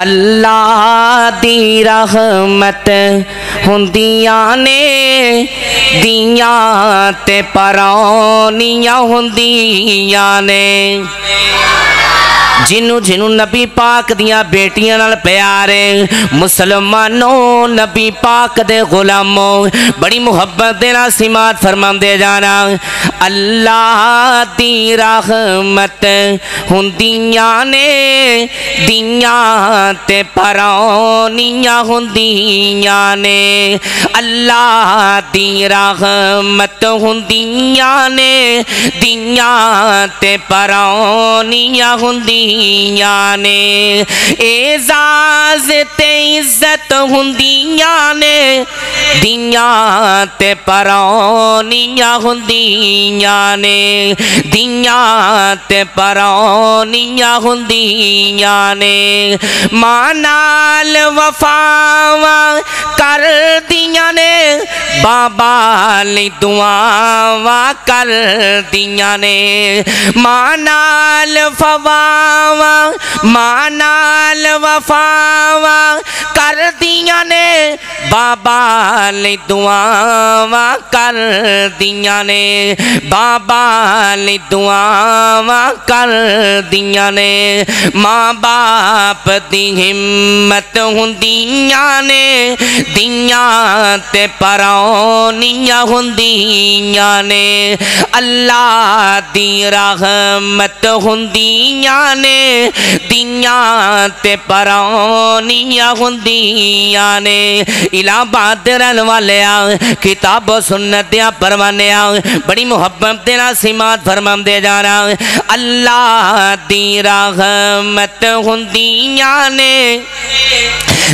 अल्लाह दी रहमत हुंदियां ने दियां ते परौनियां हुंदियां ने। जिन्नू जिन्नू नबी पाक दियां बेटियां नाल प्यार है, मुसलमानों नबी पाक दे गुलामों बड़ी मुहब्बत दे नाल सिमात फरमांदे जाना। अल्लाह दी रहमत हुंदियां ने दियां ते परौनियां हुंदियां ने। अल्लाह दी रहमत हुंदियां ने दियां ते परौनियां हुंदियां ने। एजाज ते इज्जत हुंदियां ने दियां ते परौनियां हुंदियां ने। दियां ते परौनियां हुंदियां ने। मां नाल वफावां कर दियां ने, बाबा लई दुआवां कर दियां ने। मां नाल फवावां मां नाल वफावां कर दियां ने, बाबा लई दुआवां कर दियां ने। बाबा लई दुआवां कर दियां ने। मां बाप दी हिम्मत हुंदियां ने दियां ते परौनियां हुंदियां ने। अल्लाह दी रहमत हुंदियां ने दियां ते परौनियां हुंदियां ने। इलाहाबाद रहन वालिया किताब सुन्नत दियां परवानिया बड़ी मुहब्बत दे नाल सिमात फरमांदे जाना। अल्लाह दी रहमत हुंदियां ने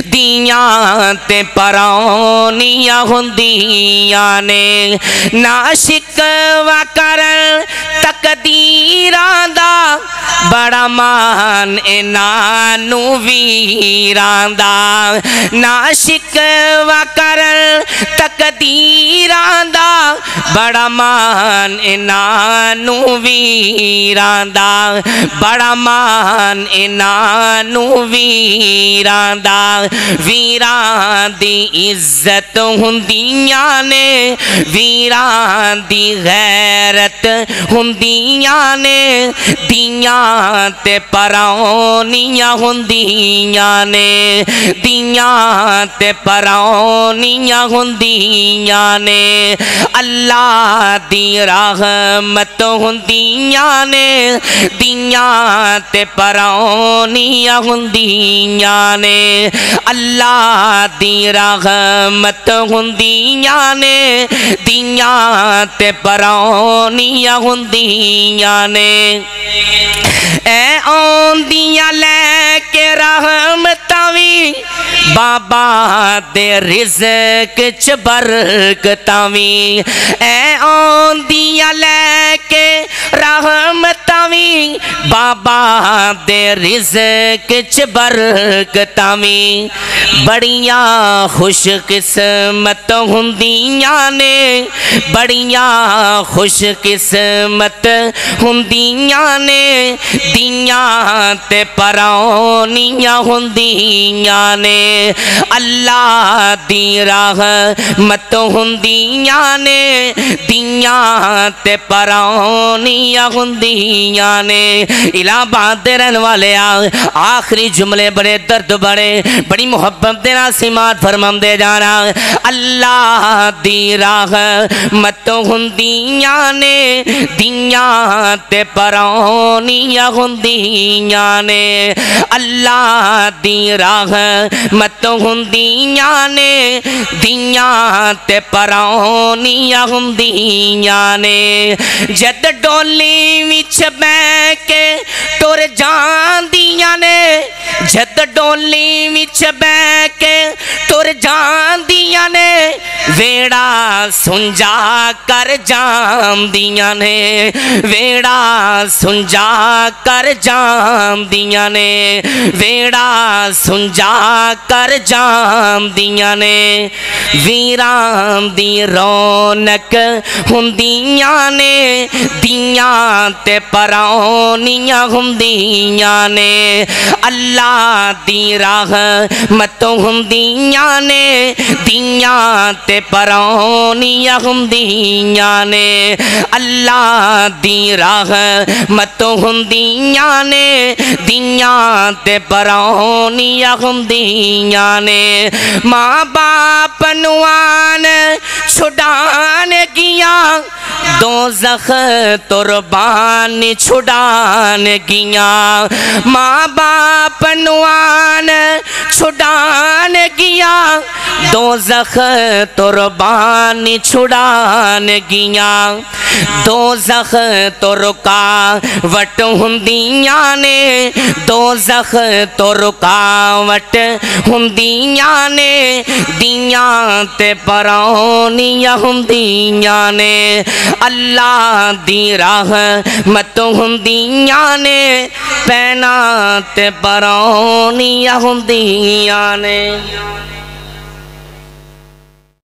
दियां ते परौनियां हुंदियां ने। ना शिकवा करन तकदीरां दा, बड़ा मान इन्हां नू वीरां दा। ना शिकवा करन तकदीरां दा, बड़ा मान इन्हां नू वीरां दा। बड़ा मान इन्हां नू वीरां दा। वीरां दी इज्जत हुंदियां ने वीरां दी गैरत हुंदियां ने। दियां ते परौनियां हुंदियां ने। दियां ते परौनियां हुंदियां ने। अल्लाह दी रहमत हुंदियां ने दियां ते परौनियां हुंदियां ने। अल्लाह दी रहमत हुंदियां ने दियां ते परौनियां हुंदियां ने। ऐ औंदियां लैके रहमतां वी, बाबा दे रिज़्क च बरकतां वी। ऐ औंदियां लैके रहमतां वी, बाबा दे रिज़्क च बरकतां वी। बड़ियां खुश किस्मत हुंदियां ने बड़ियां खुश किस्मत हुंदियां ने। दियां ते परौनियां हुंदियां ने। अल्लाह दी रहमत हुंदियां ने दियां ते परौनियां हुंदियां ने। इलाहाबाद दे रहन वाले आखिरी जुमले बड़े दर्द बड़े बड़ी मुहब्बत दे नाल सिमात फरमांदे जाना। अल्लाह दी रहमत हुंदियां ने दियां ते परौनियां हुंदियां ने। अल्लाह दी रहमत हुंदियां ने दियां ते परौनियां हुंदियां ने। जद डोली विच बैठ के टुर जांदियां ने, जद डोली विच बैठ के टुर जांदियां ने, वेड़ा सुंजा कर जामदियां ने, वेड़ा सुंजा कर जामदियां ने, वेड़ा सुंजा कर जामदियां ने। वीरां दी रौनक हुंदियां ने, दियां ते परौनियां हुंदियां ने। अल्लाह दी रहमत हुंदियां ने, दियां ते परौनियां हुंदियां ने। अल्लाह दी रहमत हुंदियां ने, दियां ते परौनियां हुंदियां ने। माँ बाप नुआन छुड़ान गिया, दोज़ख तुरबान छुड़ान गिया। माँ बाप नुआन छुड़ान गिया, दोज़ख तुरबान छुड़ान गिया। दोज़ख तो रुकावट हुंदियां ने, दोज़ख तो रुकावट हुंदियां ने। दियां ते परौनियां हुंदियां ने। अल्लाह दी रहमत हुंदियां ने, पैना ते परौनियां हुंदियां ने।